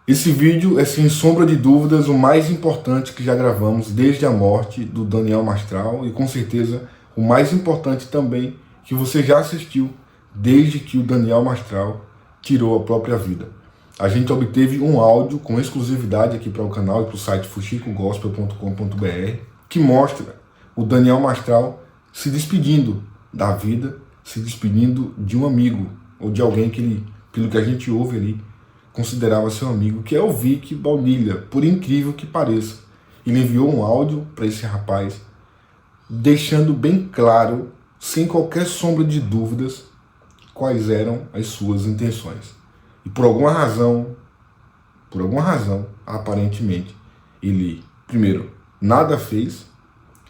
Esse vídeo é, sem sombra de dúvidas, o mais importante que já gravamos desde a morte do Daniel Mastral e, com certeza, o mais importante também que você já assistiu desde que o Daniel Mastral tirou a própria vida. A gente obteve um áudio com exclusividade aqui para o canal e para o site fuxicogospel.com.br que mostra o Daniel Mastral se despedindo da vida, se despedindo de um amigo ou de alguém que ele, pelo que a gente ouve ali, considerava seu amigo, que é o Vic Baunilha, por incrível que pareça. Ele enviou um áudio para esse rapaz, deixando bem claro, sem qualquer sombra de dúvidas, quais eram as suas intenções. E por alguma razão, aparentemente, ele, primeiro, nada fez,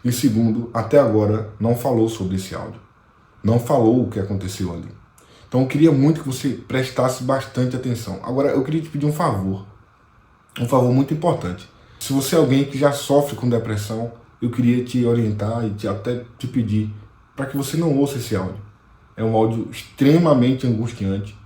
e segundo, até agora, não falou sobre esse áudio. Não falou o que aconteceu ali. Então eu queria muito que você prestasse bastante atenção. Agora eu queria te pedir um favor muito importante. Se você é alguém que já sofre com depressão, eu queria te orientar e até te pedir para que você não ouça esse áudio. É um áudio extremamente angustiante.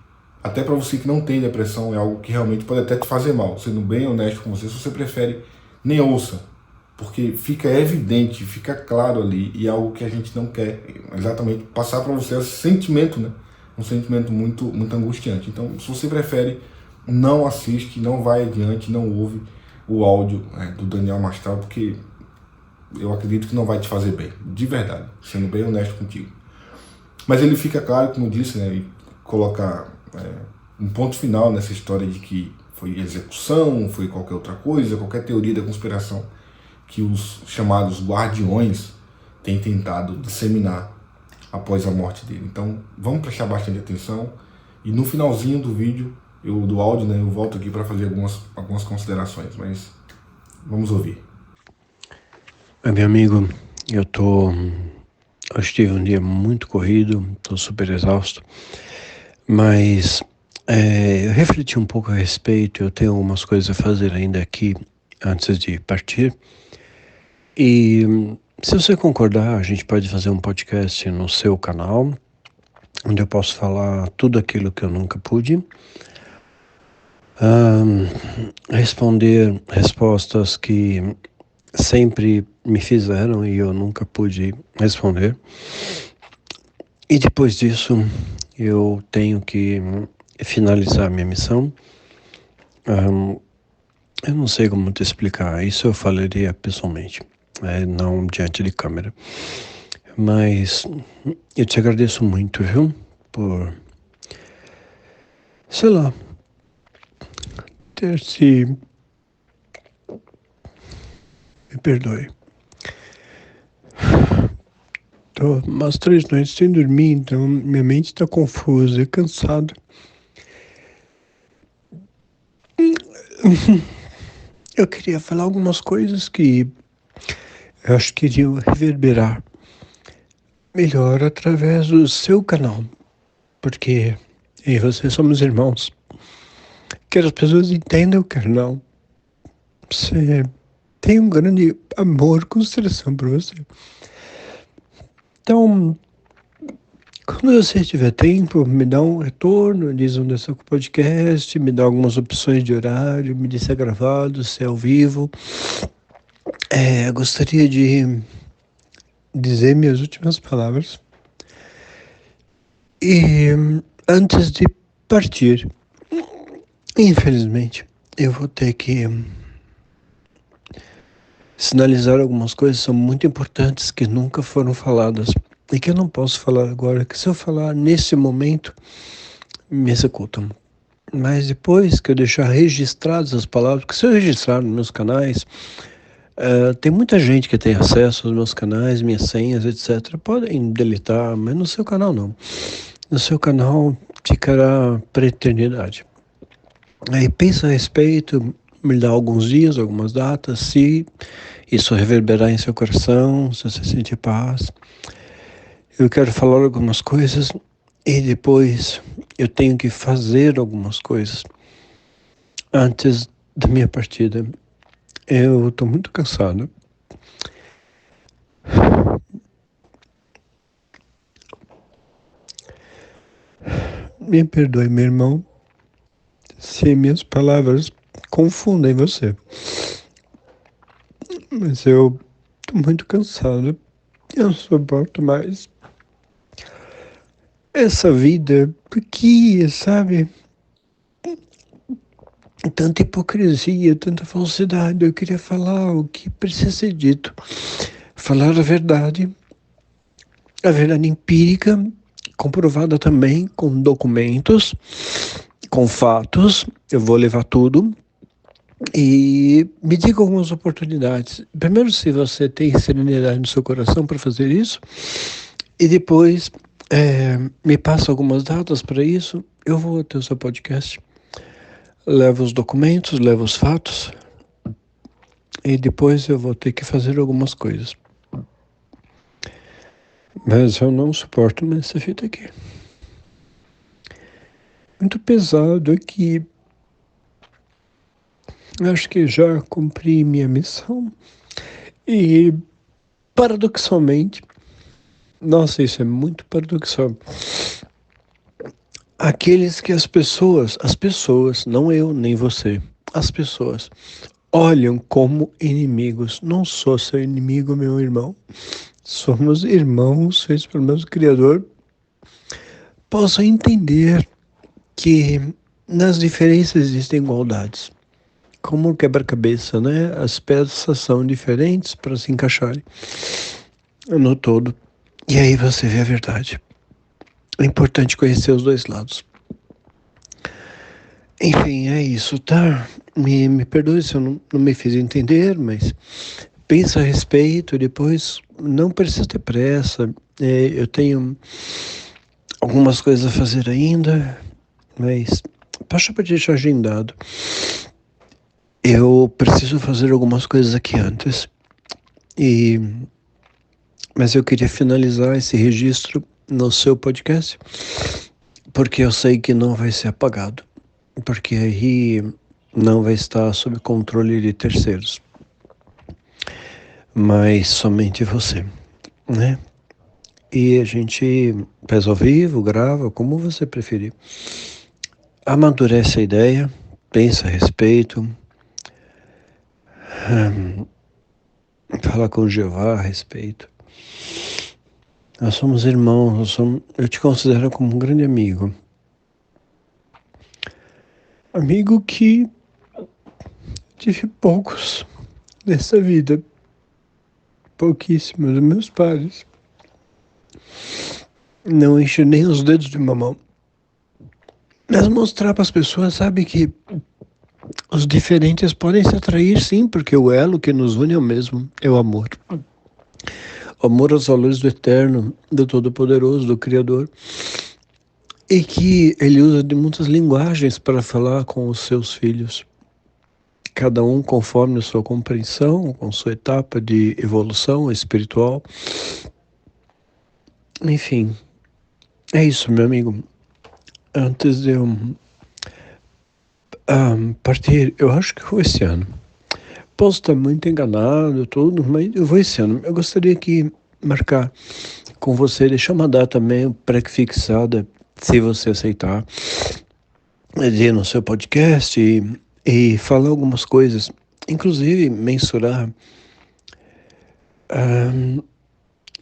Até para você que não tem depressão, é algo que realmente pode até te fazer mal. Sendo bem honesto com você, se você prefere, nem ouça. Porque fica evidente, fica claro ali, e é algo que a gente não quer exatamente passar para você esse sentimento, né? Um sentimento muito angustiante. Então, se você prefere, não assiste, não vai adiante, não ouve o áudio do Daniel Mastral, porque eu acredito que não vai te fazer bem, de verdade, sendo bem honesto contigo. Mas ele fica claro, como eu disse, né, e coloca um ponto final nessa história de que foi execução, foi qualquer outra coisa, qualquer teoria da conspiração que os chamados guardiões têm tentado disseminar após a morte dele. Então, vamos prestar bastante atenção. E no finalzinho do vídeo, do áudio, né, eu volto aqui para fazer algumas considerações, mas vamos ouvir. Oi, meu amigo, hoje tive um dia muito corrido, estou super exausto, mas eu refleti um pouco a respeito, eu tenho algumas coisas a fazer ainda aqui antes de partir, e se você concordar, a gente pode fazer um podcast no seu canal, onde eu posso falar tudo aquilo que eu nunca pude, responder respostas que sempre me fizeram e eu nunca pude responder. E depois disso, eu tenho que finalizar minha missão. Eu não sei como te explicar, isso eu falaria pessoalmente, não diante de câmera. Mas eu te agradeço muito, viu? Por, sei lá, ter se... Me perdoe. Tô umas 3 noites sem dormir, então minha mente está confusa e cansada. Eu queria falar algumas coisas que eu acho que iriam reverberar melhor através do seu canal, porque eu e você somos irmãos. Quero as pessoas entendam o canal. Você tem um grande amor, consideração por você. Então, quando você tiver tempo, me dá um retorno, diz onde é o podcast, me dá algumas opções de horário, me diz se é gravado, se é ao vivo. Gostaria de dizer minhas últimas palavras. E antes de partir, infelizmente, eu vou ter que sinalizar algumas coisas que são muito importantes que nunca foram faladas e que eu não posso falar agora, que se eu falar nesse momento, me executam. Mas depois que eu deixar registradas as palavras, porque se eu registrar nos meus canais, tem muita gente que tem acesso aos meus canais, minhas senhas, etc. Podem deletar, mas no seu canal não. No seu canal ficará para a eternidade. Aí pensa a respeito, me dá alguns dias, algumas datas, se isso reverberar em seu coração, se você sentir paz. Eu quero falar algumas coisas e depois eu tenho que fazer algumas coisas antes da minha partida. Eu estou muito cansado. Me perdoe, meu irmão, se minhas palavras confundem você. Mas eu tô muito cansado. Eu não suporto mais essa vida. Porque, sabe? Tanta hipocrisia, tanta falsidade. Eu queria falar o que precisa ser dito. Falar a verdade empírica, comprovada também com documentos, com fatos. Eu vou levar tudo. E me diga algumas oportunidades. Primeiro, se você tem serenidade no seu coração para fazer isso. E depois, me passa algumas datas para isso. Eu vou até o seu podcast. Levo os documentos, levo os fatos. E depois eu vou ter que fazer algumas coisas. Mas eu não suporto mais essa fita aqui. Muito pesado aqui. Acho que já cumpri minha missão. E, paradoxalmente, nossa, isso é muito paradoxal. Aqueles que as pessoas, não eu nem você, as pessoas olham como inimigos. Não sou seu inimigo, meu irmão. Somos irmãos, feitos pelo mesmo Criador. Posso entender que nas diferenças existem igualdades. Como um quebra-cabeça, né? As peças são diferentes para se encaixarem no todo. E aí você vê a verdade. É importante conhecer os dois lados. Enfim, é isso, tá? Me perdoe se eu não me fiz entender, mas pensa a respeito e depois não precisa ter pressa. Eu tenho algumas coisas a fazer ainda, mas baixa para deixar agendado. Eu preciso fazer algumas coisas aqui antes, mas eu queria finalizar esse registro no seu podcast, porque eu sei que não vai ser apagado, porque aí não vai estar sob controle de terceiros, mas somente você, né? E a gente faz ao vivo, grava, como você preferir. Amadurece a ideia, pensa a respeito, fala com Jeová a respeito. Nós somos irmãos, eu te considero como um grande amigo. Amigo que tive poucos nessa vida. Pouquíssimos. Meus pais não encho nem os dedos de uma mão. Mas mostrar para as pessoas, sabe, que os diferentes podem se atrair sim, porque o elo que nos une é o mesmo, é o amor. O amor aos valores do eterno, do Todo-Poderoso, do Criador. E que ele usa de muitas linguagens para falar com os seus filhos. Cada um conforme a sua compreensão, com sua etapa de evolução espiritual. Enfim, é isso, meu amigo. Antes de eu partir, eu acho que vou esse ano. Posso estar muito enganado, tudo, mas eu vou esse ano. Eu gostaria que marcar com você, deixar uma data meio pré-fixada, se você aceitar, de ir no seu podcast e falar algumas coisas, inclusive mensurar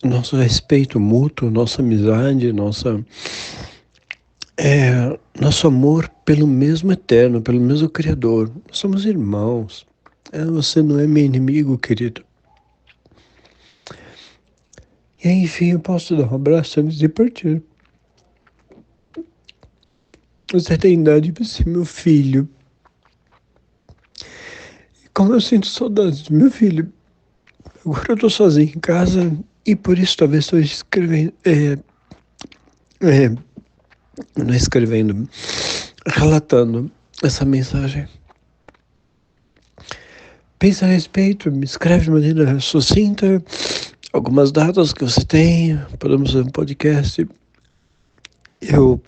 nosso respeito mútuo, nossa amizade, nosso amor pelo mesmo eterno, pelo mesmo Criador. Somos irmãos. Você não é meu inimigo, querido. E aí, enfim, eu posso dar um abraço antes de partir. Você tem idade para ser meu filho. E como eu sinto saudades do meu filho. Agora eu estou sozinho em casa e por isso talvez estou escrevendo, não escrevendo, relatando essa mensagem. Pensa a respeito, me escreve de maneira sucinta, algumas datas que você tem, podemos fazer um podcast. Eu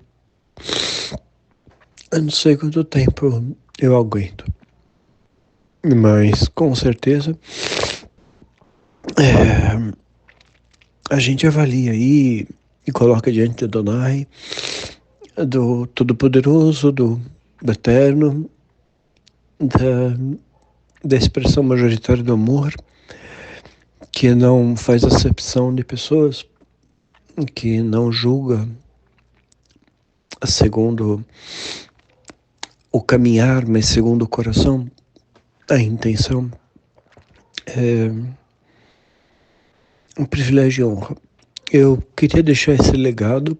não sei quanto tempo eu aguento, mas com certeza a gente avalia aí e coloca diante do Adonai, do Todo-Poderoso, do Eterno, da expressão majoritária do amor, que não faz acepção de pessoas, que não julga segundo o caminhar, mas segundo o coração, a intenção, é um privilégio e honra. Eu queria deixar esse legado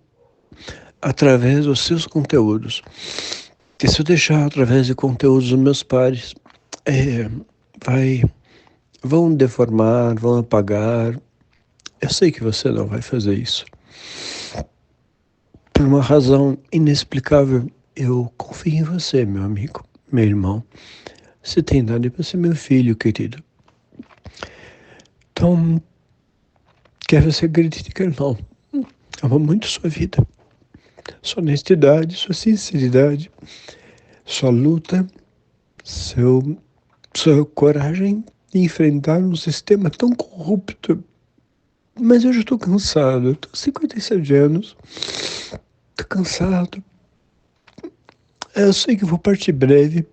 através dos seus conteúdos. E se eu deixar através de conteúdos dos meus pares, vão deformar, vão apagar. Eu sei que você não vai fazer isso. Por uma razão inexplicável, eu confio em você, meu amigo, meu irmão. Você tem dado para ser meu filho, querido. Então, quer você acredite, quer não. Amo muito sua vida. Sua honestidade, sua sinceridade, sua luta, sua coragem de enfrentar um sistema tão corrupto. Mas eu já estou cansado. Eu estou 57 anos. Estou cansado. Eu sei que vou partir breve.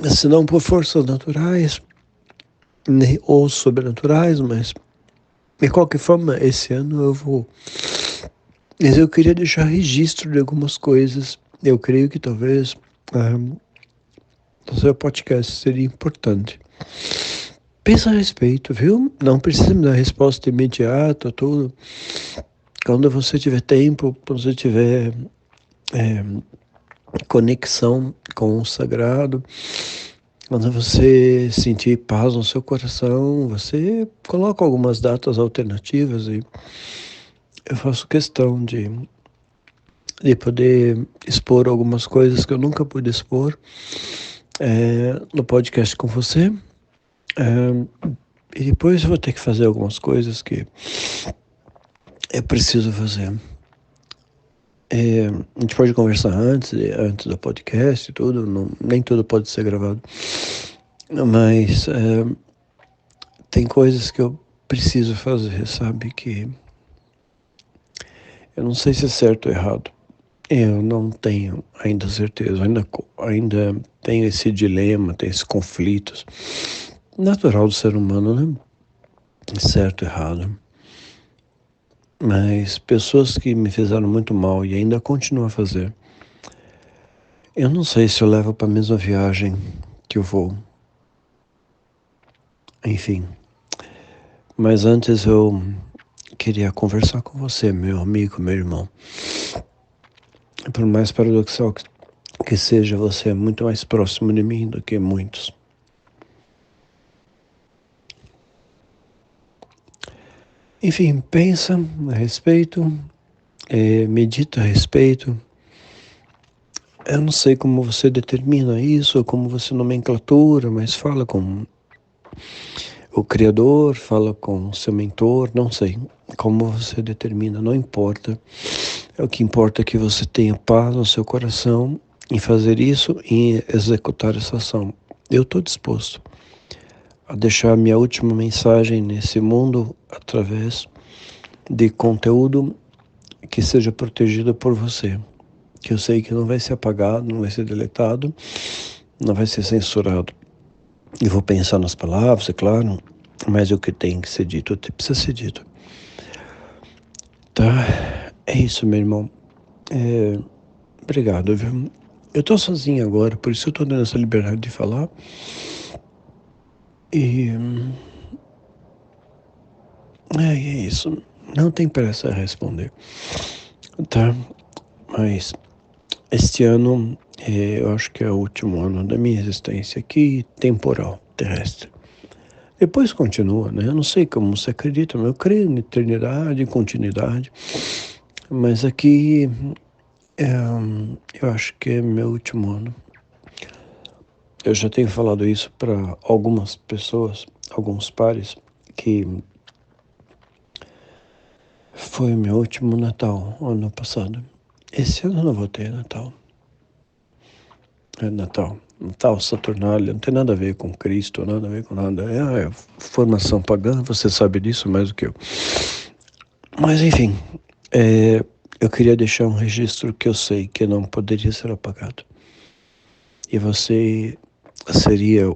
Se não por forças naturais ou sobrenaturais, mas de qualquer forma, esse ano eu vou. Mas eu queria deixar registro de algumas coisas. Eu creio que talvez o seu podcast seria importante. Pensa a respeito, viu? Não precisa me dar resposta imediata, tudo. Quando você tiver tempo, quando você tiver conexão com o sagrado, quando você sentir paz no seu coração, você coloca algumas datas alternativas e eu faço questão de poder expor algumas coisas que eu nunca pude expor no podcast com você. E depois eu vou ter que fazer algumas coisas que eu preciso fazer. A gente pode conversar antes do podcast e tudo, nem tudo pode ser gravado. Mas tem coisas que eu preciso fazer, sabe? Que eu não sei se é certo ou errado. Eu não tenho ainda certeza, ainda tenho esse dilema, tenho esses conflitos. Natural do ser humano, né? Certo ou errado. Mas pessoas que me fizeram muito mal e ainda continuam a fazer, eu não sei se eu levo para a mesma viagem que eu vou. Enfim. Mas antes eu queria conversar com você, meu amigo, meu irmão. Por mais paradoxal que seja, você é muito mais próximo de mim do que muitos. Enfim, pensa a respeito, medita a respeito. Eu não sei como você determina isso, ou como você nomenclatura, mas fala com o Criador, fala com o seu mentor, não sei como você determina, não importa. O que importa é que você tenha paz no seu coração em fazer isso e executar essa ação. Eu estou disposto a deixar minha última mensagem nesse mundo através de conteúdo que seja protegido por você, que eu sei que não vai ser apagado, não vai ser deletado, não vai ser censurado. E vou pensar nas palavras, é claro, mas o que tem que ser dito, precisa ser dito. Tá? É isso, meu irmão. Obrigado, viu? Eu tô sozinho agora, por isso eu tô dando essa liberdade de falar. E é isso. Não tem pressa a responder. Tá? Mas este ano, eu acho que é o último ano da minha existência aqui, temporal, terrestre. Depois continua, né? Eu não sei como você acredita, mas eu creio em eternidade, em continuidade. Mas aqui, eu acho que é meu último ano. Eu já tenho falado isso para algumas pessoas, alguns pares, que foi o meu último Natal, ano passado. Esse ano eu não vou ter Natal. É Natal Saturnália, não tem nada a ver com Cristo, nada a ver com nada. É formação pagã, você sabe disso mais do que eu. Mas enfim, eu queria deixar um registro que eu sei que não poderia ser apagado. e você seria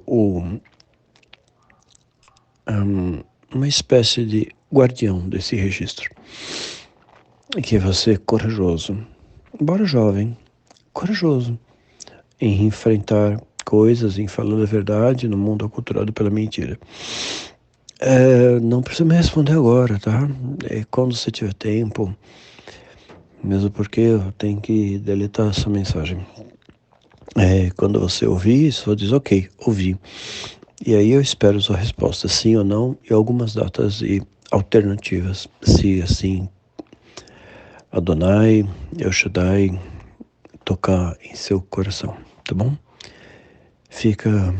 uma espécie de guardião desse registro. E que você é corajoso, embora jovem, corajoso em enfrentar coisas, em falar a verdade no mundo aculturado pela mentira. Não precisa me responder agora, tá? Quando você tiver tempo, mesmo porque eu tenho que deletar essa mensagem. Quando você ouvir, só diz ok, ouvi. E aí eu espero sua resposta, sim ou não, e algumas datas e alternativas, se assim Adonai, El Shaddai, tocar em seu coração, tá bom? Fica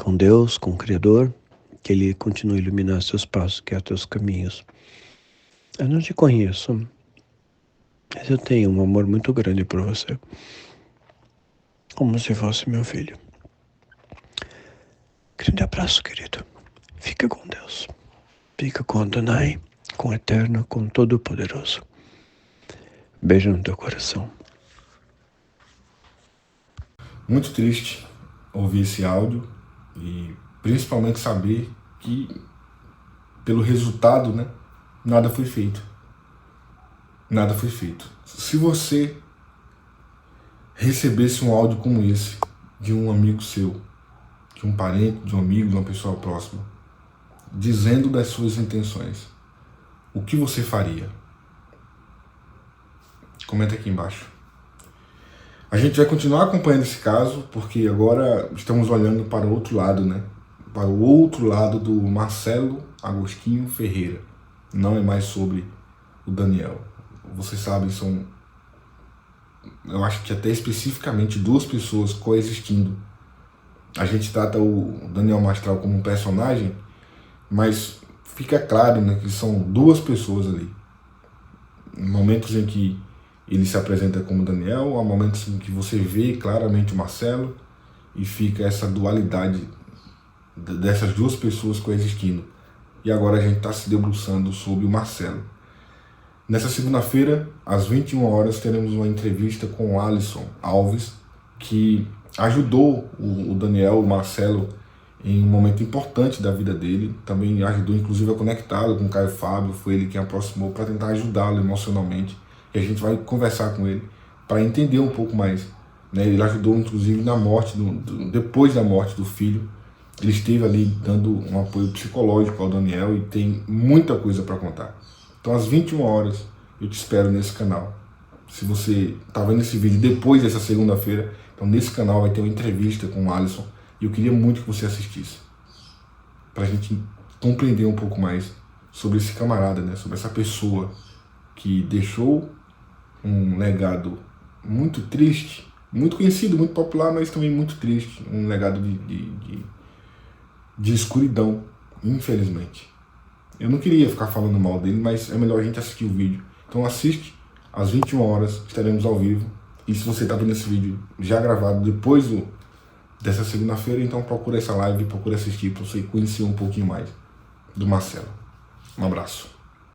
com Deus, com o Criador, que Ele continue a iluminar seus passos, guiar teus caminhos. Eu não te conheço, mas eu tenho um amor muito grande por você, como se fosse meu filho. Grande abraço, querido. Fica com Deus. Fica com Adonai, com o Eterno, com o Todo-Poderoso. Beijo no teu coração. Muito triste ouvir esse áudio e principalmente saber que, pelo resultado, né, nada foi feito. Nada foi feito. Se você recebesse um áudio como esse de um amigo seu, de um parente, de um amigo, de uma pessoa próxima, dizendo das suas intenções, o que você faria? Comenta aqui embaixo. A gente vai continuar acompanhando esse caso, porque agora estamos olhando para o outro lado, né? Para o outro lado do Marcelo Agostinho Ferreira. Não é mais sobre o Daniel. Vocês sabem, são, eu acho que até especificamente, duas pessoas coexistindo. A gente trata o Daniel Mastral como um personagem, mas fica claro, né, que são duas pessoas ali. Em momentos em que ele se apresenta como Daniel, há momentos em que você vê claramente o Marcelo, e fica essa dualidade dessas duas pessoas coexistindo. E agora a gente está se debruçando sobre o Marcelo. Nessa segunda-feira, às 21 horas, teremos uma entrevista com o Alisson Alves, que ajudou o Daniel, o Marcelo, em um momento importante da vida dele. Também ajudou, inclusive, a conectá-lo com o Caio Fábio. Foi ele quem aproximou para tentar ajudá-lo emocionalmente. E a gente vai conversar com ele para entender um pouco mais, né? Ele ajudou, inclusive, na morte, depois da morte do filho. Ele esteve ali dando um apoio psicológico ao Daniel e tem muita coisa para contar. Então, às 21 horas, eu te espero nesse canal. Se você está vendo esse vídeo depois dessa segunda-feira, então nesse canal vai ter uma entrevista com o Alisson. E eu queria muito que você assistisse, para a gente compreender um pouco mais sobre esse camarada, né? Sobre essa pessoa que deixou um legado muito triste, muito conhecido, muito popular, mas também muito triste. Um legado de escuridão, infelizmente. Eu não queria ficar falando mal dele, mas é melhor a gente assistir o vídeo. Então assiste, às 21 horas, estaremos ao vivo. E se você está vendo esse vídeo já gravado depois dessa segunda-feira, então procura essa live, procura assistir para você conhecer um pouquinho mais do Marcelo. Um abraço.